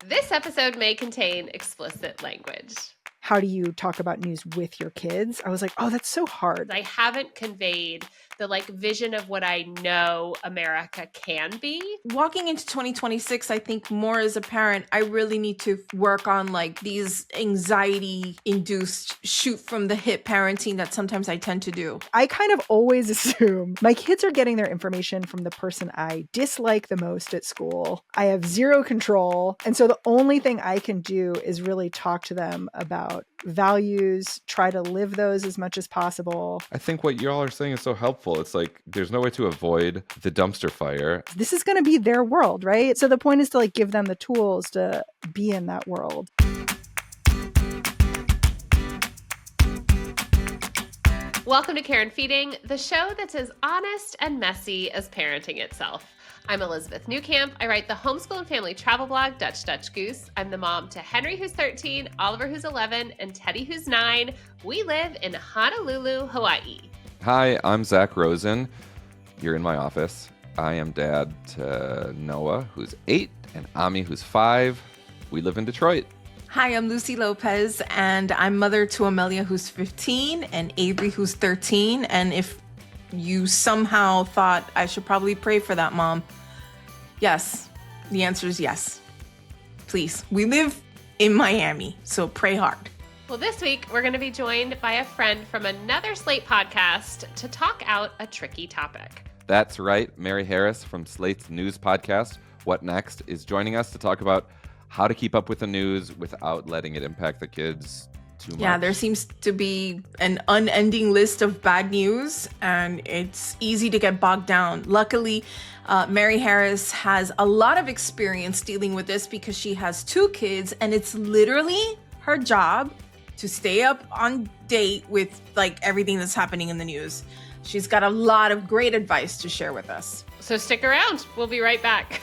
This episode may contain explicit language. How do you talk about news with your kids? I was like, oh, that's so hard. I haven't conveyed the vision of what I know America can be. Walking into 2026, I think more as a parent, I really need to work on these anxiety-induced shoot from the hip parenting that sometimes I tend to do. I kind of always assume my kids are getting their information from the person I dislike the most at school. I have zero control. And so the only thing I can do is really talk to them about values, try to live those as much as possible. I think what y'all are saying is so helpful. It's like there's no way to avoid the dumpster fire. This is going to be their world, right? So the point is to give them the tools to be in that world. Welcome to Care and Feeding, the show that's as honest and messy as parenting itself. I'm Elizabeth Newcamp. I write the homeschool and family travel blog, Dutch Goose. I'm the mom to Henry, who's 13, Oliver, who's 11, and Teddy, who's 9. We live in Honolulu, Hawaii. Hi, I'm Zak Rosen. You're in my office. I am dad to Noah, who's 8, and Ami, who's 5. We live in Detroit. Hi, I'm Lucy Lopez, and I'm mother to Amelia, who's 15, and Avery, who's 13. And if you somehow thought I should probably pray for that mom, yes, the answer is yes. Please. We live in Miami, so pray hard. Well, this week, we're going to be joined by a friend from another Slate podcast to talk out a tricky topic. That's right. Mary Harris from Slate's news podcast, What Next, is joining us to talk about how to keep up with the news without letting it impact the kids too much. Yeah, there seems to be an unending list of bad news, and it's easy to get bogged down. Luckily, Mary Harris has a lot of experience dealing with this because she has 2 kids, and it's literally her job to stay up on date with everything that's happening in the news. She's got a lot of great advice to share with us. So stick around. We'll be right back.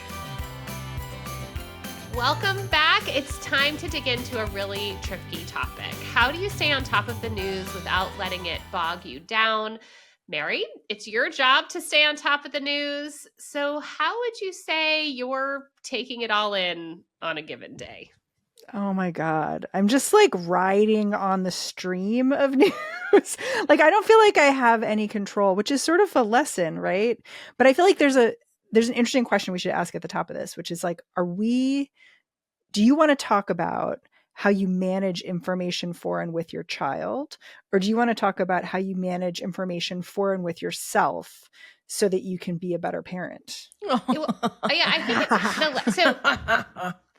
Welcome back. It's time to dig into a really tricky topic. How do you stay on top of the news without letting it bog you down? Mary, it's your job to stay on top of the news. So how would you say you're taking it all in on a given day? Oh my God. I'm just riding on the stream of news. I don't feel like I have any control, which is sort of a lesson, right? But I feel like there's an interesting question we should ask at the top of this, which is do you want to talk about how you manage information for and with your child? Or do you want to talk about how you manage information for and with yourself so that you can be a better parent? Yeah, I think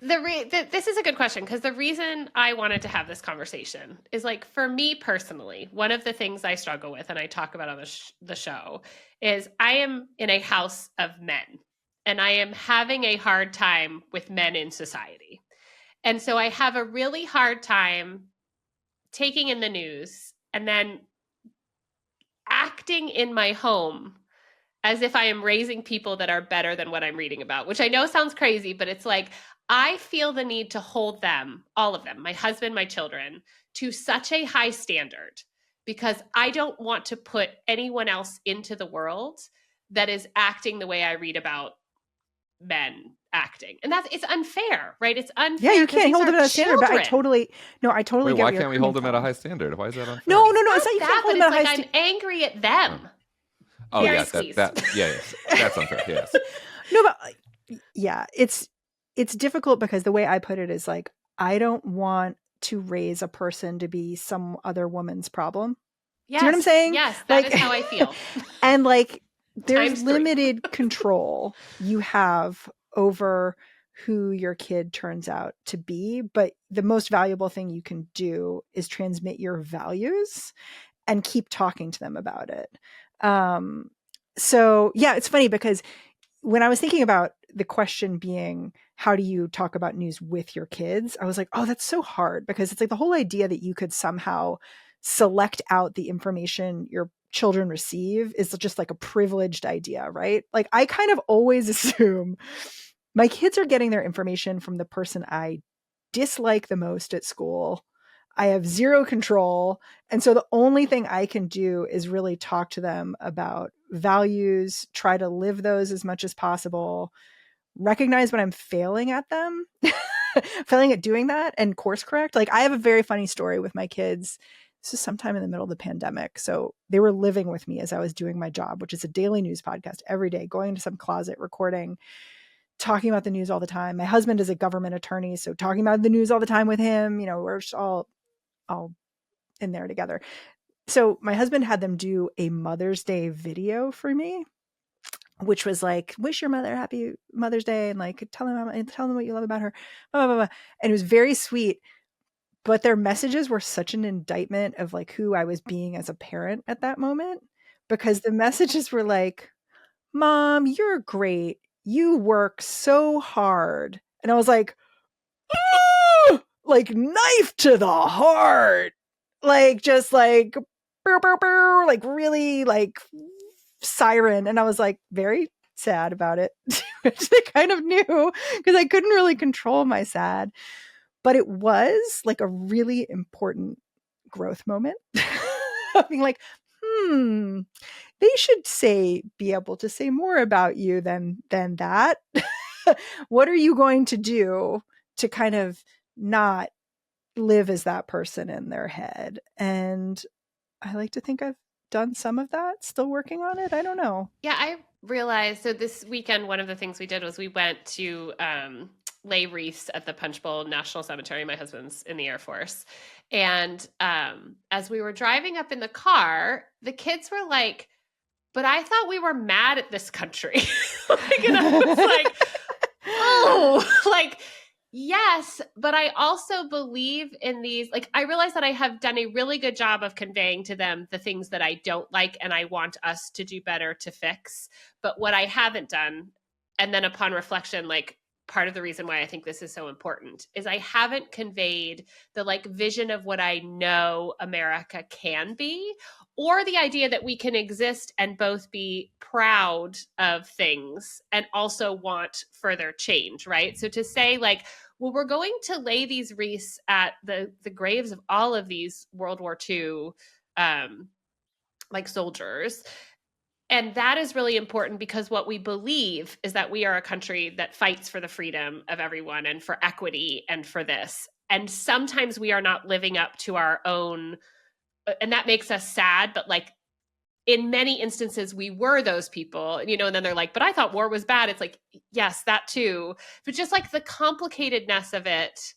this is a good question, because the reason I wanted to have this conversation is for me personally, one of the things I struggle with and I talk about on the show is I am in a house of men, and I am having a hard time with men in society. And so I have a really hard time taking in the news and then acting in my home as if I am raising people that are better than what I'm reading about, which I know sounds crazy, but it's I feel the need to hold them, all of them, my husband, my children, to such a high standard because I don't want to put anyone else into the world that is acting the way I read about men acting. And it's unfair, right? It's unfair. Yeah, you can't hold them at a standard, but I totally Wait, get why can't we hold them at a high standard? Why is that unfair? No, it's not you can't hold them at a high standard. I'm angry at them. Oh, yes, that's unfair, yes. No, but yeah, it's difficult because the way I put it is I don't want to raise a person to be some other woman's problem. Yes, do you know what I'm saying? Yes, that is how I feel. And there's limited control you have over who your kid turns out to be, but the most valuable thing you can do is transmit your values and keep talking to them about it. So yeah, it's funny because when I was thinking about the question being, how do you talk about news with your kids? I was like, oh, that's so hard because it's the whole idea that you could somehow select out the information your children receive is just a privileged idea, right? I kind of always assume my kids are getting their information from the person I dislike the most at school. I have zero control. And so the only thing I can do is really talk to them about values, try to live those as much as possible, recognize when I'm failing at them failing at doing that and course correct. Like I have a very funny story with my kids. This is sometime in the middle of the pandemic. So they were living with me as I was doing my job, which is a daily news podcast every day, going into some closet, recording, talking about the news all the time. My husband is a government attorney, so talking about the news all the time with him, we're just all in there together. So my husband had them do a Mother's Day video for me, which was like, wish your mother happy Mother's Day and like tell them what you love about her, blah, blah, blah, blah. And it was very sweet, but their messages were such an indictment of like who I was being as a parent at that moment, because the messages were like, Mom, you're great. You work so hard. And I was like, oh, like knife to the heart. Like just like, burr, burr, burr, like really like siren. And I was like very sad about it, which they kind of knew because I couldn't really control my sad. But it was like a really important growth moment. Being like, they should be able to say more about you than that. What are you going to do to kind of not live as that person in their head? And I like to think I've done some of that, still working on it. I don't know. Yeah, I realized, so this weekend, one of the things we did was we went to lay wreaths at the Punch Bowl National Cemetery. My husband's in the Air Force. And as we were driving up in the car, the kids were like, but I thought we were mad at this country. And I was like, oh, like, yes, but I also believe in these, like, I realize that I have done a really good job of conveying to them the things that I don't like and I want us to do better to fix. But what I haven't done, and then upon reflection, like, part of the reason why I think this is so important is I haven't conveyed the like vision of what I know America can be, or the idea that we can exist and both be proud of things and also want further change, right? So to say like, well, we're going to lay these wreaths at the graves of all of these World War II like soldiers. And that is really important because what we believe is that we are a country that fights for the freedom of everyone and for equity and for this. And sometimes we are not living up to our own, and that makes us sad, but like in many instances we were those people, and then they're like, but I thought war was bad. It's like, yes, that too. But just like the complicatedness of it.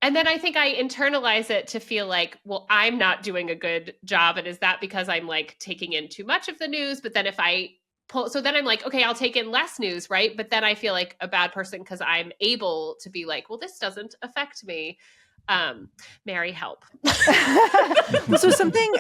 And then I think I internalize it to feel like, well, I'm not doing a good job. And is that because I'm like taking in too much of the news? But then if I pull, so then I'm like, okay, I'll take in less news, right? But then I feel like a bad person because I'm able to be like, well, this doesn't affect me. Mary, help. So something,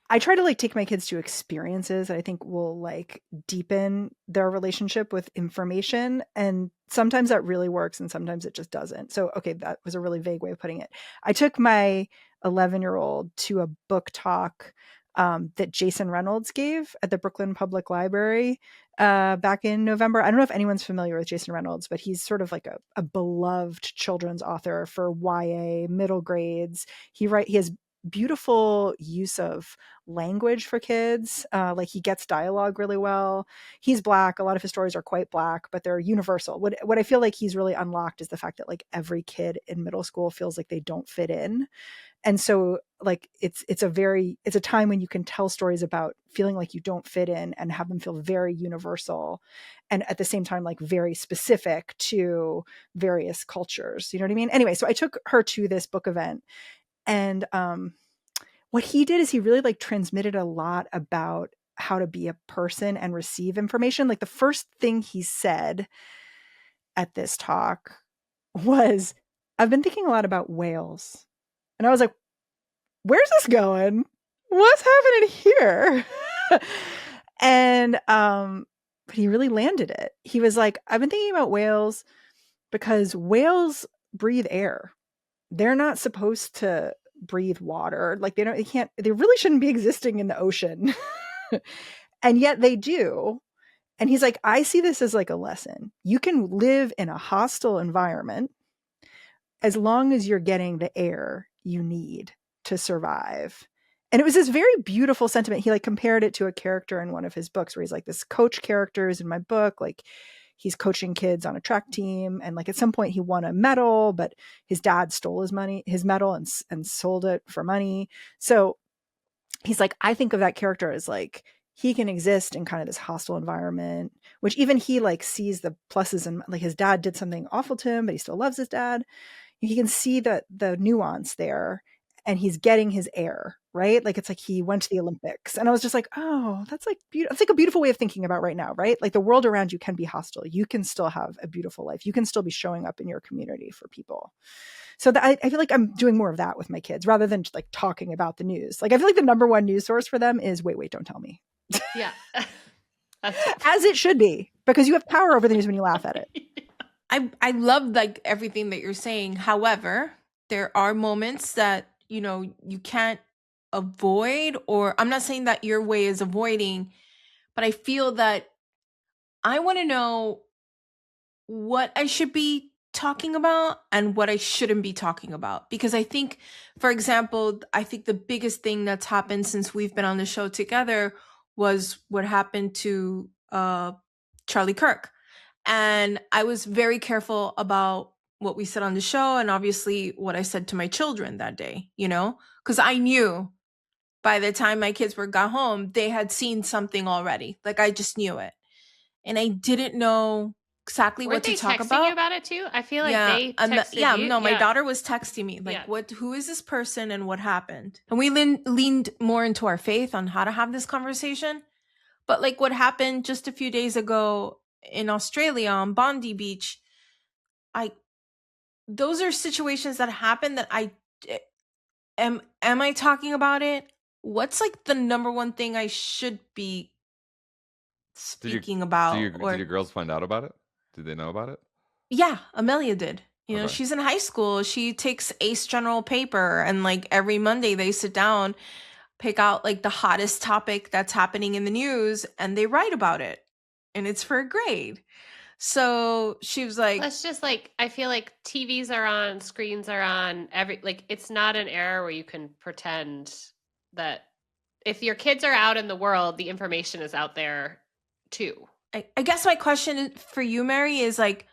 I try to like take my kids to experiences that I think will like deepen their relationship with information. And sometimes that really works and sometimes it just doesn't. So, okay, that was a really vague way of putting it. I took my 11-year-old to a book talk that Jason Reynolds gave at the Brooklyn Public Library back in November. I don't know if anyone's familiar with Jason Reynolds, but he's sort of like a beloved children's author for YA middle grades. He has beautiful use of language for kids. Like he gets dialogue really well. He's Black. A lot of his stories are quite Black, but they're universal. What I feel like he's really unlocked is the fact that like every kid in middle school feels like they don't fit in. And so like it's a time when you can tell stories about feeling like you don't fit in and have them feel very universal and at the same time like very specific to various cultures. You know what I mean? Anyway, so I took her to this book event. And what he did is he really like transmitted a lot about how to be a person and receive information. Like the first thing he said at this talk was, I've been thinking a lot about whales. And I was like, where's this going? What's happening here? And but he really landed it. He was like, I've been thinking about whales because whales breathe air. They're not supposed to breathe water. Like they really shouldn't be existing in the ocean. And yet they do. And he's like, I see this as like a lesson. You can live in a hostile environment as long as you're getting the air you need to survive. And it was this very beautiful sentiment. He like compared it to a character in one of his books where he's like, this coach character is in my book. Like he's coaching kids on a track team. And like at some point he won a medal, but his dad stole his medal and sold it for money. So he's like, I think of that character as like, he can exist in kind of this hostile environment, which even he like sees the pluses, and like his dad did something awful to him, but he still loves his dad. He can see the nuance there, and he's getting his air, right? Like it's like he went to the Olympics. And I was just like, oh, that's like beautiful. It's like a beautiful way of thinking about right now, right? Like the world around you can be hostile. You can still have a beautiful life. You can still be showing up in your community for people. So I feel like I'm doing more of that with my kids rather than just like talking about the news. Like I feel like the number one news source for them is wait, don't tell me. Yeah. As it should be, because you have power over the news when you laugh at it. I love like everything that you're saying. However, there are moments that, you know, you can't avoid, or I'm not saying that your way is avoiding, but I feel that I want to know what I should be talking about and what I shouldn't be talking about. Because I think, for example, I think the biggest thing that's happened since we've been on the show together was what happened to Charlie Kirk. And I was very careful about what we said on the show, and obviously what I said to my children that day, you know, because I knew by the time my kids got home, they had seen something already. Like I just knew it. And I didn't know exactly Weren't what to they talk texting about. you about it too? I feel like they and texted you. No, my daughter was texting me like, who is this person and what happened? And we leaned more into our faith on how to have this conversation. But like what happened just a few days ago in Australia on Bondi Beach, those are situations that happen that am I talking about it? What's like the number one thing I should be speaking about? Did your girls find out about it? Did they know about it? Yeah, Amelia did. You know, she's in high school. She takes ACE General Paper, and like every Monday they sit down, pick out like the hottest topic that's happening in the news, and they write about it. And it's for a grade. So she was like, let's just like, I feel like TVs are on, screens are on, it's not an era where you can pretend that if your kids are out in the world, the information is out there too. I guess my question for you, Mary, is like,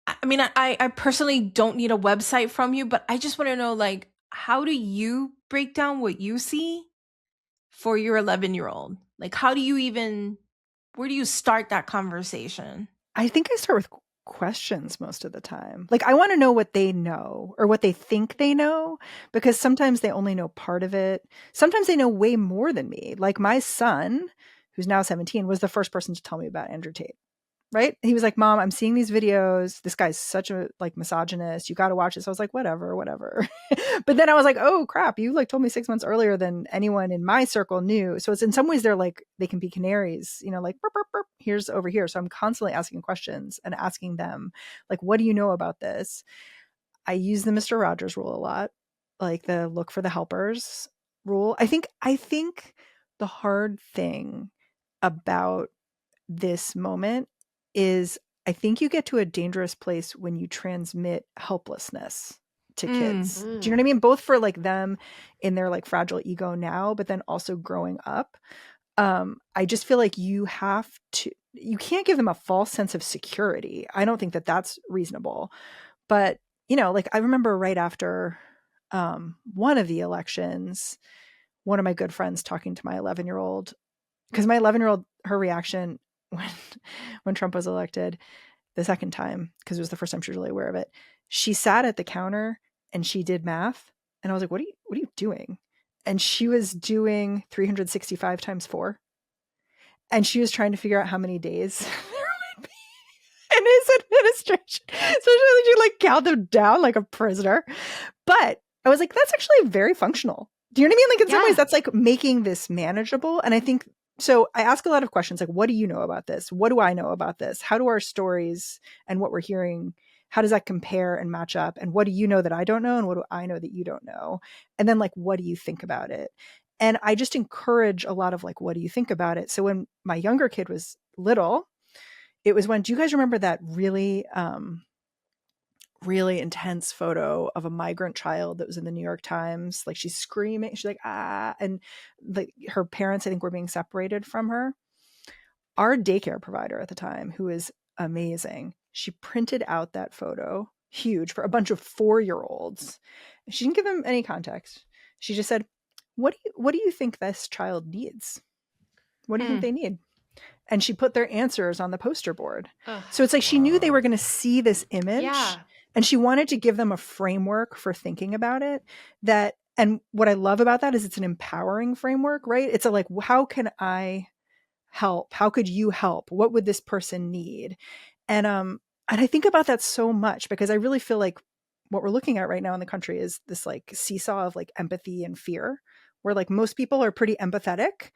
I mean, I personally don't need a website from you, but I just want to know, like, how do you break down what you see for your 11-year-old? Like, where do you start that conversation? I think I start with questions most of the time. Like I want to know what they know or what they think they know, because sometimes they only know part of it. Sometimes they know way more than me. Like my son, who's now 17, was the first person to tell me about Andrew Tate. Right? He was like, Mom, I'm seeing these videos. This guy's such a like misogynist. You got to watch this. I was like, whatever. But then I was like, oh crap, you like told me 6 months earlier than anyone in my circle knew. So it's in some ways they're like, they can be canaries, you know, like burp, burp, burp, here's over here. So I'm constantly asking questions and asking them like, what do you know about this? I use the Mr. Rogers rule a lot, like the look for the helpers rule. I think the hard thing about this moment is I think you get to a dangerous place when you transmit helplessness to kids. Do you know what I mean? Both for like them in their like fragile ego now, but then also growing up. I just feel like you can't give them a false sense of security. I don't think that that's reasonable. But, you know, like I remember right after one of the elections, one of my good friends talking to my 11-year-old, because my 11-year-old, her reaction when Trump was elected the second time, because it was the first time she was really aware of it, she sat at the counter and she did math. And I was like, what are you doing? And she was doing 365 times 4. And she was trying to figure out how many days there would be in his administration. So she like count them down like a prisoner. But I was like, that's actually very functional. Do you know what I mean? Like in some ways that's like making this manageable. And I think so I ask a lot of questions like, what do you know about this? What do I know about this? How do our stories and what we're hearing, how does that compare and match up? And what do you know that I don't know? And what do I know that you don't know? And then like, what do you think about it? And I just encourage a lot of like, what do you think about it? So when my younger kid was little, it was when, do you guys remember that really, really intense photo of a migrant child that was in the New York Times? Like she's screaming, she's like, ah, and like her parents, I think, were being separated from her. Our daycare provider at the time, who is amazing, she printed out that photo, huge, for a bunch of 4-year-olds. She didn't give them any context. She just said, what do you think this child needs? What do you think they need? And she put their answers on the poster board. Ugh. So it's like she knew they were going to see this image, Yeah. and she wanted to give them a framework for thinking about it. And what I love about that is it's an empowering framework, right? It's like, how can I help? How could you help? What would this person need? And I think about that so much, because I really feel like what we're looking at right now in the country is this like seesaw of like empathy and fear, where like most people are pretty empathetic,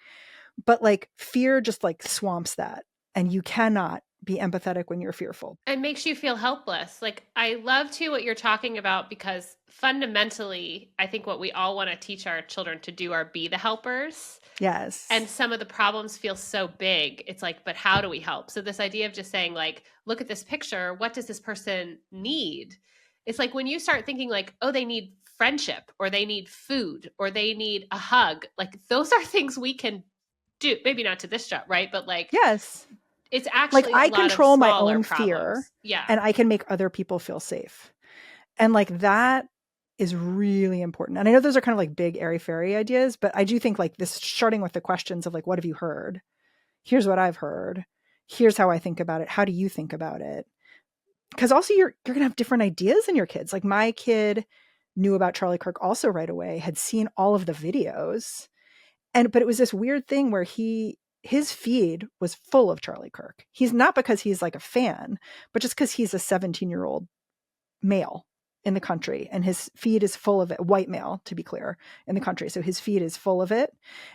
but like fear just like swamps that, and you cannot be empathetic when you're fearful. It makes you feel helpless. Like, I love too what you're talking about, because fundamentally, I think what we all want to teach our children to do are be the helpers. Yes. And some of the problems feel so big. It's like, but how do we help? So this idea of just saying like, look at this picture. What does this person need? It's like when you start thinking like, oh, they need friendship, or they need food, or they need a hug. Like, those are things we can do. Maybe not to this job, right? But like, yes, it's actually like a I lot of control my smaller own problems. fear, Yeah. and I can make other people feel safe. And like that is really important. And I know those are kind of like big airy fairy ideas, but I do think like this, starting with the questions of like, what have you heard? Here's what I've heard. Here's how I think about it. How do you think about it? Because also you're going to have different ideas than your kids. Like my kid knew about Charlie Kirk also right away, had seen all of the videos. But it was this weird thing where his feed was full of Charlie Kirk. He's not because he's like a fan, but just because he's a 17-year-old male in the country, and his feed is full of it, white male to be clear, in the country. So his feed is full of it.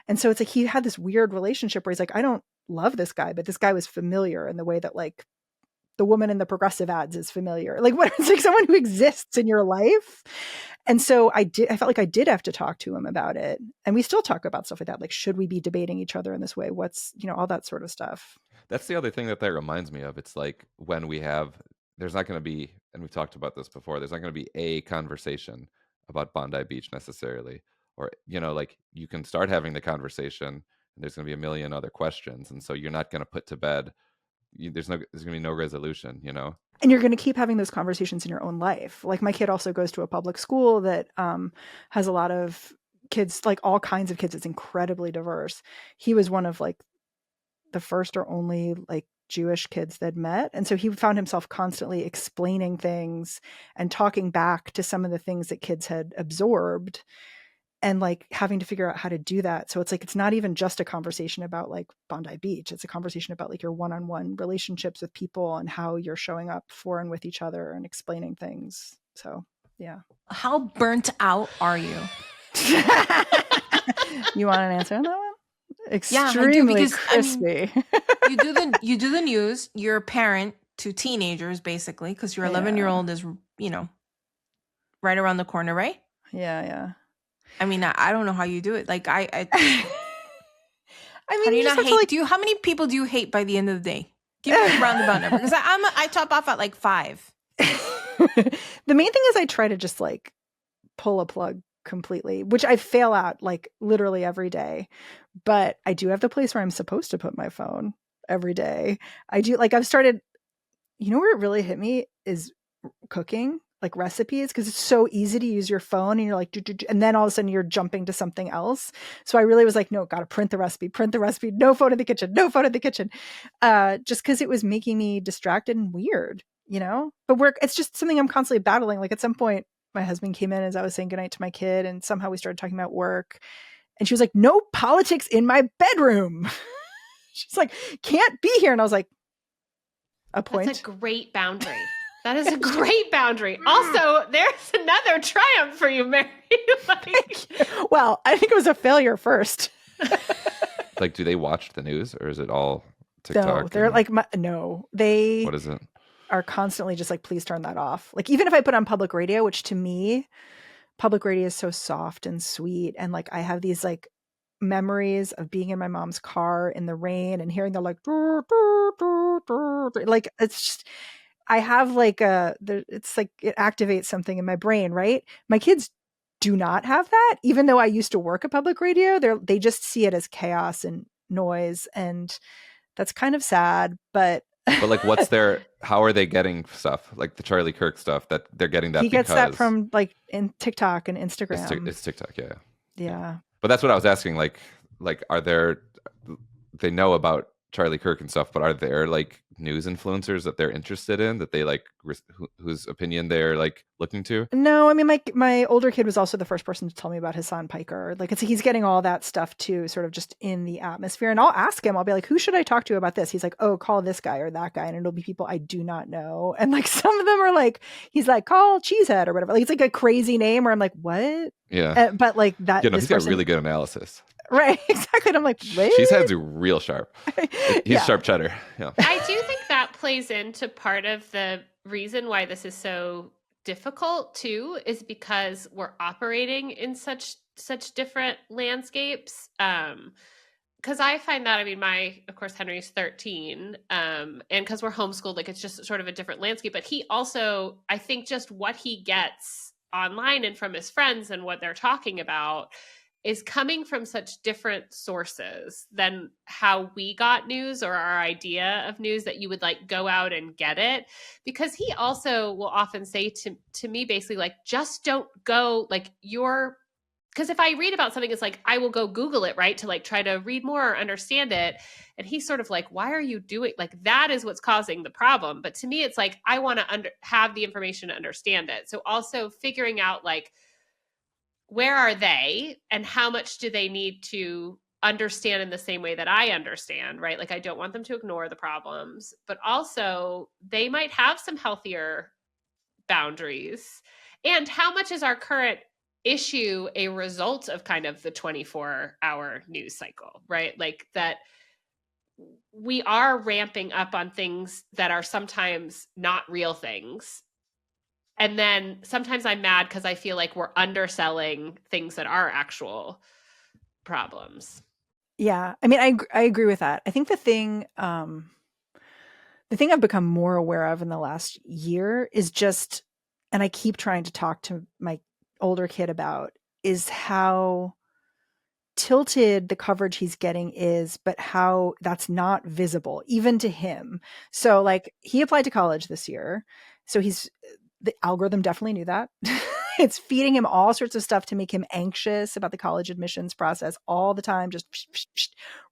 And so it's like he had this weird relationship where he's like, I don't love this guy, but this guy was familiar in the way that like the woman in the progressive ads is familiar. Like what, it's like someone who exists in your life. And so I felt like I did have to talk to him about it. And we still talk about stuff like that. Like, should we be debating each other in this way? What's, all that sort of stuff. That's the other thing that reminds me of. It's like when there's not going to be, and we've talked about this before, there's not going to be a conversation about Bondi Beach necessarily. Or, like you can start having the conversation and there's going to be a million other questions. And so you're not going to put to bed. There's going to be no resolution, And you're going to keep having those conversations in your own life. Like my kid also goes to a public school that has a lot of kids, like all kinds of kids. It's incredibly diverse. He was one of like the first or only like Jewish kids they'd met. And so he found himself constantly explaining things and talking back to some of the things that kids had absorbed, and like having to figure out how to do that. So it's like, it's not even just a conversation about like Bondi Beach. It's a conversation about like your one-on-one relationships with people and how you're showing up for and with each other and explaining things. So, yeah. How burnt out are you? You want an answer on that one? Extremely crispy. You do the news. You're a parent to teenagers, basically, because your 11-year-old is, right around the corner, right? Yeah. I mean, I don't know how you do it. Like I mean, how do you not hate? How many people do you hate by the end of the day? Give me a roundabout number, because I top off at like 5. The main thing is I try to just like pull a plug completely, which I fail at like literally every day. But I do have the place where I'm supposed to put my phone every day. I do, like I've started, where it really hit me is cooking, like recipes, because it's so easy to use your phone and you're like, and then all of a sudden you're jumping to something else. So I really was like, no, got to print the recipe, no phone in the kitchen, just because it was making me distracted and weird, but it's just something I'm constantly battling. Like at some point my husband came in as I was saying goodnight to my kid, and somehow we started talking about work, and she was like, no politics in my bedroom. She's like, can't be here. And I was like, a point. That's a great boundary. That is a great boundary. Also, there's another triumph for you, Mary. Well, I think it was a failure first. Like, do they watch the news, or is it all TikTok? No, they're like, they what is it? Are constantly just like, please turn that off. Like even if I put on public radio, which to me, public radio is so soft and sweet. And like, I have these like memories of being in my mom's car in the rain and hearing the like, like, it's just, I have like it's like it activates something in my brain, right? My kids do not have that, even though I used to work at public radio. They just see it as chaos and noise, and That's kind of sad, but But like, how are they getting stuff like the Charlie Kirk stuff that they're getting that he gets that because from like in TikTok and Instagram. it's TikTok, yeah. Yeah. But that's what I was asking. Like, are there? They know about Charlie Kirk and stuff, but are there like news influencers that they're interested in that they like whose opinion they're like looking to? No, I mean, my older kid was also the first person to tell me about Hassan Piker. Like, he's getting all that stuff too, sort of just in the atmosphere. And I'll ask him, I'll be like, who should I talk to about this? He's like, oh, call this guy or that guy. And it'll be people I do not know. And like, some of them are like, he's like, call Cheesehead or whatever. Like, it's like a crazy name where I'm like, what? Yeah. But like that, he's got really good analysis. Right, exactly. And I'm like, wait. Cheesehead's real sharp. He's sharp cheddar. Yeah. I do think that plays into part of the reason why this is so difficult too, is because we're operating in such different landscapes. Because I find that, I mean, of course, Henry's 13, and because we're homeschooled, like it's just sort of a different landscape. But he also, I think, just what he gets online and from his friends and what they're talking about is coming from such different sources than how we got news or our idea of news, that you would like go out and get it. Because he also will often say to me, basically, like, just don't go like because if I read about something, it's like, I will go Google it, right? To like try to read more or understand it. And he's sort of like, why are you doing like that is what's causing the problem. But to me, it's like, I want to have the information to understand it. So also figuring out like, where are they and how much do they need to understand in the same way that I understand, right? Like, I don't want them to ignore the problems, but also they might have some healthier boundaries. And how much is our current issue a result of kind of the 24-hour news cycle, right? Like that we are ramping up on things that are sometimes not real things. And then sometimes I'm mad because I feel like we're underselling things that are actual problems. Yeah. I mean, I agree with that. I think the thing I've become more aware of in the last year is just, and I keep trying to talk to my older kid about, is how tilted the coverage he's getting is, but how that's not visible even to him. So like, he applied to college this year. So the algorithm definitely knew that. It's feeding him all sorts of stuff to make him anxious about the college admissions process all the time, just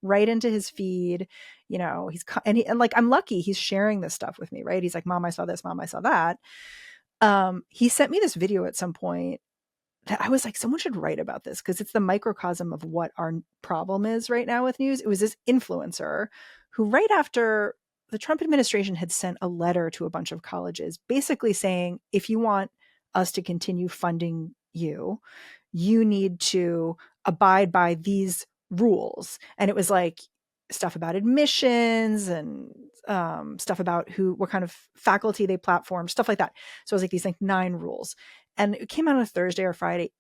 right into his feed. You know, and like, I'm lucky he's sharing this stuff with me, right? He's like, Mom, I saw this, Mom, I saw that. He sent me this video at some point that I was like, someone should write about this, because it's the microcosm of what our problem is right now with news. It was this influencer who, right after the Trump administration had sent a letter to a bunch of colleges basically saying, if you want us to continue funding you, you need to abide by these rules. And it was like stuff about admissions and stuff about what kind of faculty they platform, stuff like that. So it was like these like 9 rules. And it came out on a Thursday or Friday.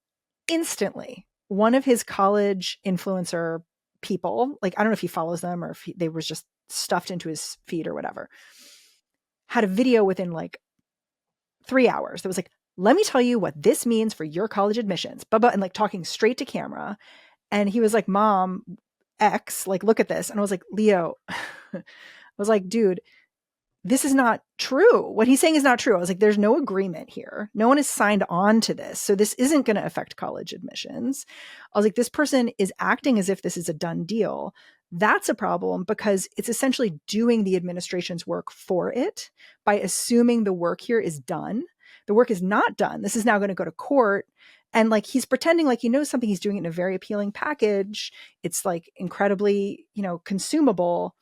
Instantly, one of his college influencer people, like, I don't know if he follows them or if they was just stuffed into his feed or whatever, had a video within like 3 hours that was like, let me tell you what this means for your college admissions, and like talking straight to camera. And he was like, Mom, X, like, look at this. And I was like, Leo, I was like, dude, this is not true. What he's saying is not true. I was like, there's no agreement here. No one has signed on to this. So this isn't going to affect college admissions. I was like, this person is acting as if this is a done deal. That's a problem, because it's essentially doing the administration's work for it by assuming the work here is done. The work is not done. This is now going to go to court. And like, he's pretending like he knows something. He's doing it in a very appealing package. It's like incredibly, consumable.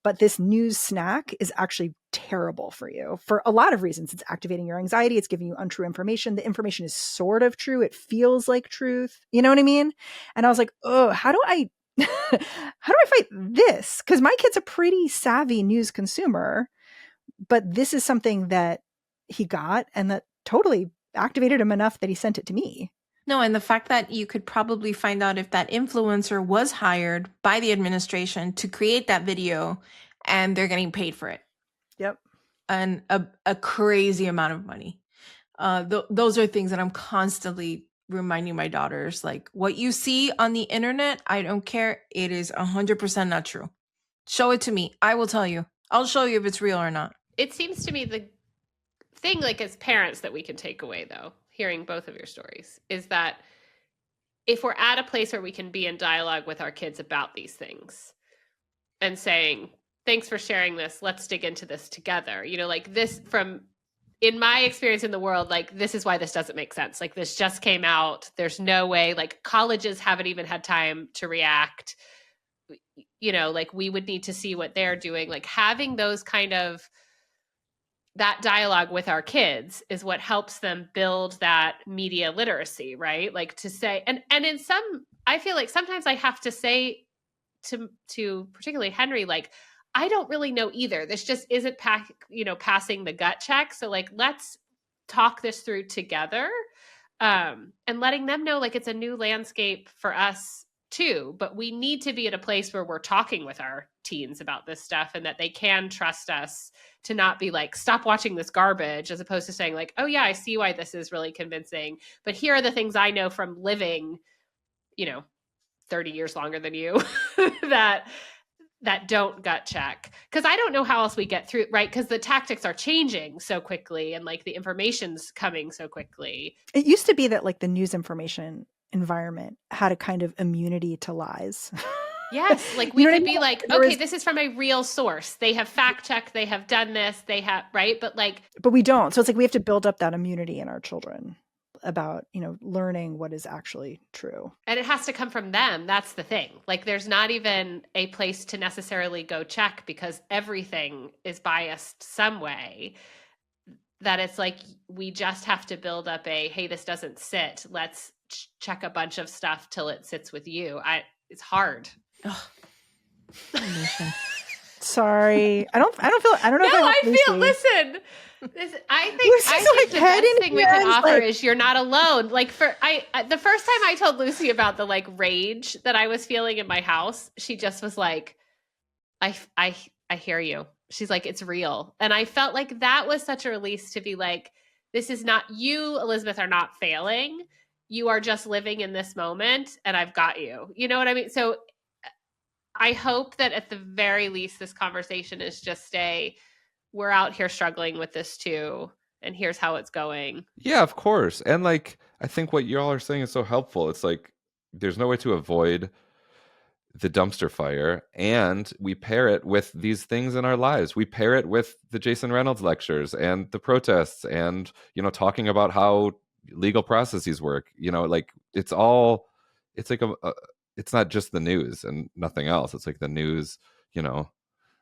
But this news snack is actually terrible for you for a lot of reasons. It's activating your anxiety. It's giving you untrue information. The information is sort of true. It feels like truth. You know what I mean? And I was like, oh, how do I fight this? Because my kid's a pretty savvy news consumer, but this is something that he got and that totally activated him enough that he sent it to me. No, and the fact that you could probably find out if that influencer was hired by the administration to create that video and they're getting paid for it. Yep. And a crazy amount of money. Those are things that I'm constantly reminding my daughters, like, what you see on the internet, I don't care. It is 100% not true. Show it to me. I will tell you. I'll show you if it's real or not. It seems to me the thing, like as parents, that we can take away, though, hearing both of your stories, is that if we're at a place where we can be in dialogue with our kids about these things and saying, thanks for sharing this, let's dig into this together. You know, like this, from in my experience in the world, like this is why this doesn't make sense. Like this just came out. There's no way, like colleges haven't even had time to react. You know, like we would need to see what they're doing. Like having those kind of, that dialogue with our kids is what helps them build that media literacy, right? Like to say, and in some, I feel like sometimes I have to say to particularly Henry, like, I don't really know either. This just isn't passing the gut check. So like, let's talk this through together. And letting them know like it's a new landscape for us too, but we need to be at a place where we're talking with our teens about this stuff and that they can trust us to not be like, stop watching this garbage, as opposed to saying like, oh yeah, I see why this is really convincing, but here are the things I know from living, 30 years longer than you that don't gut check. Because I don't know how else we get through, right? Because the tactics are changing so quickly and like the information's coming so quickly. It used to be that like the news information environment had a kind of immunity to lies. Yes, like we could be like, okay, this is from a real source. They have fact checked, they have done this, they have, right? But we don't. So it's like we have to build up that immunity in our children about, learning what is actually true. And it has to come from them. That's the thing. Like there's not even a place to necessarily go check because everything is biased some way, that it's like we just have to build up hey, this doesn't sit. Let's check a bunch of stuff till it sits with you. It's hard. Sorry. I don't know. Listen. I think the best thing we can offer is you're not alone. Like the first time I told Lucy about the like rage that I was feeling in my house, she just was like, I hear you. She's like, it's real. And I felt like that was such a release to be like, this is not you, Elizabeth, are not failing. You are just living in this moment and I've got you. You know what I mean? So I hope that at the very least, this conversation is just we're out here struggling with this too, and here's how it's going. Yeah, of course. And like, I think what y'all are saying is so helpful. It's like, there's no way to avoid the dumpster fire, and we pair it with these things in our lives. We pair it with the Jason Reynolds lectures and the protests and, talking about how legal processes work. Like it's like it's not just the news and nothing else. It's like the news,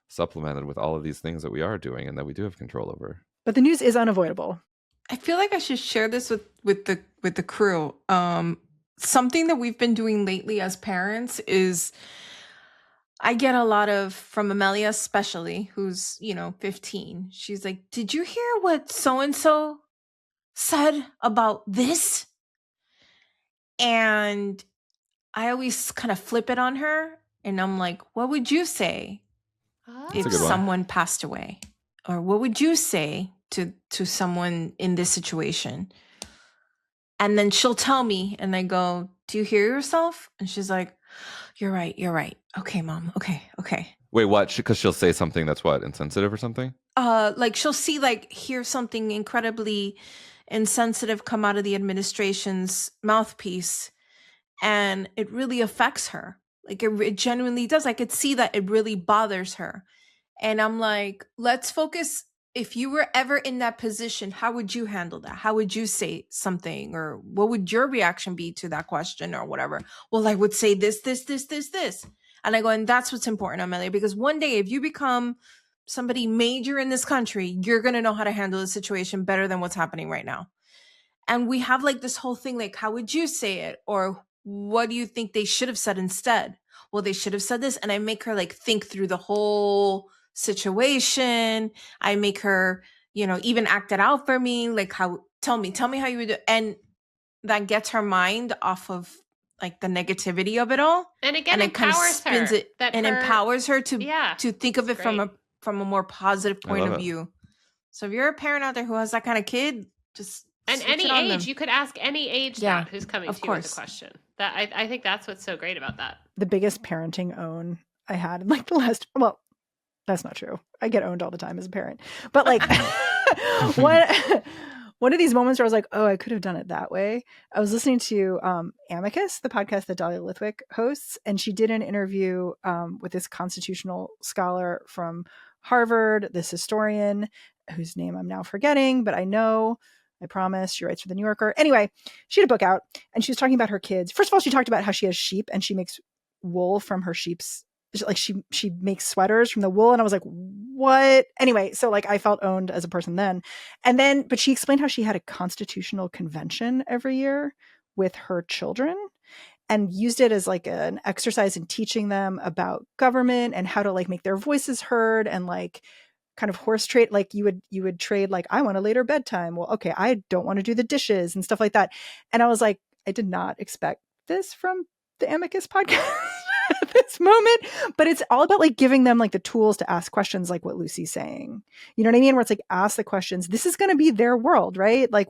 supplemented with all of these things that we are doing and that we do have control over. But the news is unavoidable. I feel like I should share this with the crew. Something that we've been doing lately as parents is I get a lot of, from Amelia especially, who's, 15. She's like, did you hear what so-and-so said about this? And I always kind of flip it on her. And I'm like, what would you say if someone passed away? Or what would you say to someone in this situation? And then she'll tell me, and I go, do you hear yourself? And she's like, you're right. Okay, Mom. Okay. Wait, what? Because she'll say something that's what, insensitive or something? Like she'll hear something incredibly insensitive come out of the administration's mouthpiece, and it really affects her. Like it genuinely does. I could see that it really bothers her. And I'm like, let's focus. If you were ever in that position, how would you handle that? How would you say something? Or what would your reaction be to that question or whatever? Well, I would say this. And I go, and that's what's important, Amelia, because one day if you become somebody major in this country, you're going to know how to handle the situation better than what's happening right now. And we have like this whole thing, like, how would you say it? Or what do you think they should have said instead? Well, they should have said this. And I make her like think through the whole situation. I make her, even act it out for me. Like tell me how you would do. And that gets her mind off of like the negativity of it all. And again, and it kind of spins her, it and empowers her to think of it from a more positive point of view. So if you're a parent out there who has that kind of kid, just and any age, you could ask any age that who's coming to you with a question. That I think that's what's so great about that. The biggest parenting own I had in like the last, well, that's not true. I get owned all the time as a parent. But like one of these moments where I was like, oh, I could have done it that way. I was listening to Amicus, the podcast that Dahlia Lithwick hosts, and she did an interview with this constitutional scholar from Harvard, this historian whose name I'm now forgetting, but I promise. She writes for the New Yorker. Anyway, she had a book out and she was talking about her kids. First of all, she talked about how she has sheep and she makes wool from her sheep's, like she makes sweaters from the wool. And I was like, what? Anyway, so like I felt owned as a person then. And then, but she explained how she had a constitutional convention every year with her children and used it as like an exercise in teaching them about government and how to like make their voices heard and like kind of horse trade. Like you would trade like, I want a later bedtime. Well, okay, I don't want to do the dishes and stuff like that. And I was like, I did not expect this from the Amicus podcast at this moment, but it's all about like giving them like the tools to ask questions like what Lucy's saying. You know what I mean? Where it's like, ask the questions. This is going to be their world, right? Like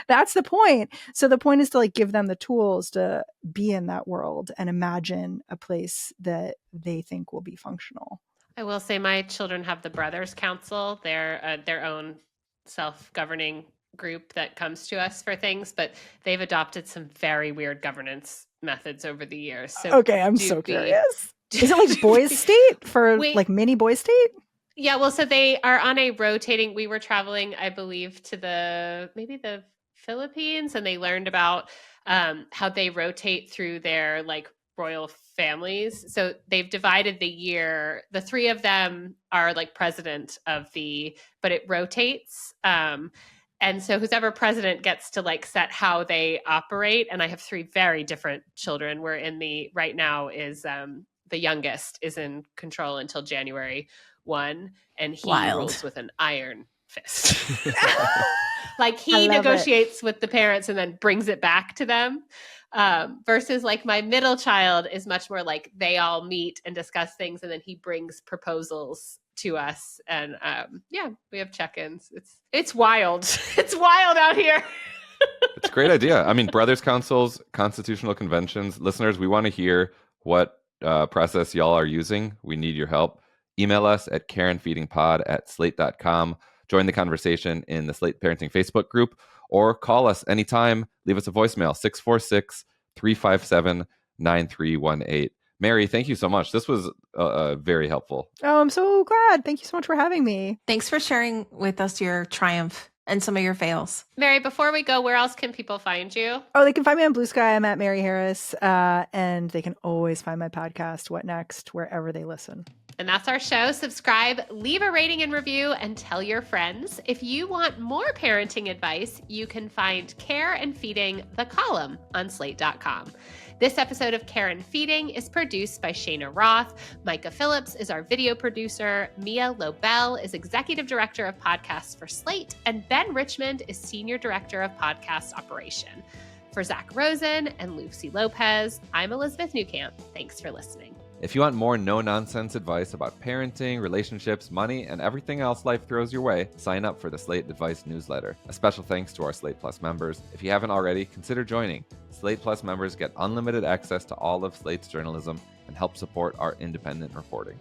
that's the point. So the point is to like give them the tools to be in that world and imagine a place that they think will be functional. I will say my children have the Brothers Council. They're their own self-governing group that comes to us for things, but they've adopted some very weird governance methods over the years. So okay, I'm so curious. Is it like Boys State for like mini Boys State? Yeah, well, so they are on a rotating. We were traveling, I believe, to maybe the Philippines, and they learned about how they rotate through their like royal families. So they've divided the year. The three of them are like president of but it rotates. And so who's ever president gets to like set how they operate. And I have three very different children. We're right now is the youngest is in control until January 1, and he rules with an iron fist. Like he negotiates with the parents and then brings it back to them. Versus like my middle child is much more like they all meet and discuss things and then he brings proposals to us. And we have check-ins. It's wild. It's wild out here. It's a great idea. I mean, brothers councils, constitutional conventions. Listeners, we want to hear what process y'all are using. We need your help. Email us at karenfeedingpod@slate.com. Join the conversation in the Slate Parenting Facebook group or call us anytime. Leave us a voicemail, 646-357-9318. Mary, thank you so much. This was very helpful. Oh, I'm so glad. Thank you so much for having me. Thanks for sharing with us your triumph and some of your fails. Mary, before we go, where else can people find you? Oh, they can find me on Blue Sky. I'm at Mary Harris. And they can always find my podcast, What Next, wherever they listen. And that's our show. Subscribe, leave a rating and review, and tell your friends. If you want more parenting advice, you can find Care and Feeding, the column on slate.com. This episode of Care and Feeding is produced by Cheyna Roth. Micah Phillips is our video producer. Mia Lobel is executive director of podcasts for Slate. And Ben Richmond is senior director of podcast operation. For Zak Rosen and Lucy Lopez, I'm Elizabeth Newcamp. Thanks for listening. If you want more no-nonsense advice about parenting, relationships, money, and everything else life throws your way, sign up for the Slate Advice newsletter. A special thanks to our Slate Plus members. If you haven't already, consider joining. Slate Plus members get unlimited access to all of Slate's journalism and help support our independent reporting.